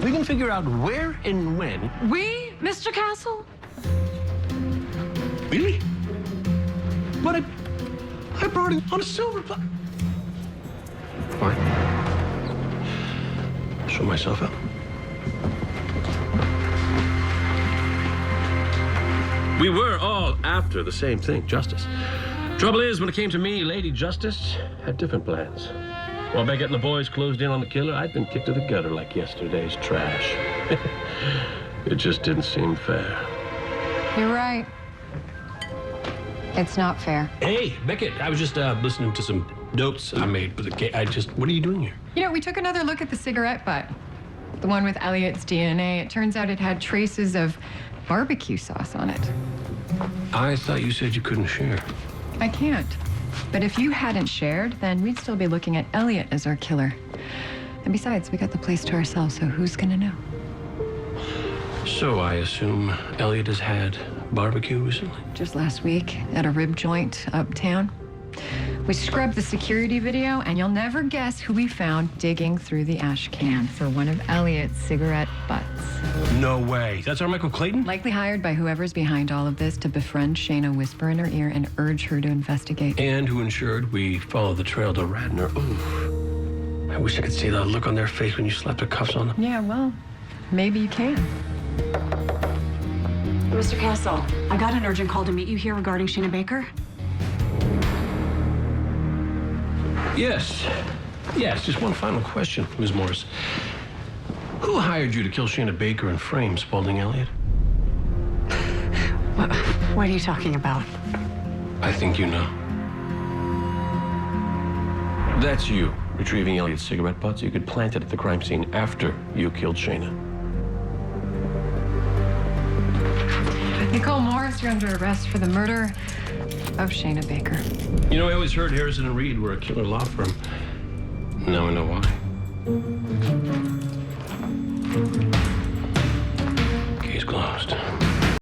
We can figure out where and when. We, Mr. Castle? Really? But I brought it on a silver platter. Fine. Show myself out. We were all after the same thing, justice. Trouble is, when it came to me, Lady Justice had different plans. While Beckett and the boys closed in on the killer, I'd been kicked to the gutter like yesterday's trash. It just didn't seem fair. You're right. It's not fair. Hey, Beckett, I was just listening to some notes I made for the case. What are you doing here? You know, we took another look at the cigarette butt. The one with Elliot's DNA. It turns out it had traces of barbecue sauce on it. I thought you said you couldn't share. I can't. But if you hadn't shared, then we'd still be looking at Elliot as our killer. And besides, we got the place to ourselves, so who's gonna know? So I assume Elliot has had barbecue recently? Just last week at a rib joint uptown. We scrubbed the security video, and you'll never guess who we found digging through the ash can for one of Elliot's cigarette butts. No way. That's our Michael Clayton? Likely hired by whoever's behind all of this to befriend Shayna, whisper in her ear, and urge her to investigate. And who ensured we follow the trail to Radnor. Oof. I wish I could see that look on their face when you slapped the cuffs on them. Yeah, well, maybe you can. Mr. Castle, I got an urgent call to meet you here regarding Shayna Baker. Yes. Yes, just one final question, Ms. Morris. Who hired you to kill Shayna Baker and frame Spaulding Elliott? What are you talking about? I think you know. That's you, retrieving Elliott's cigarette butt so you could plant it at the crime scene after you killed Shayna. Nicole Morris, you're under arrest for the murder of Shayna Baker. You know, I always heard Harrison and Reed were a killer law firm. Now I know why.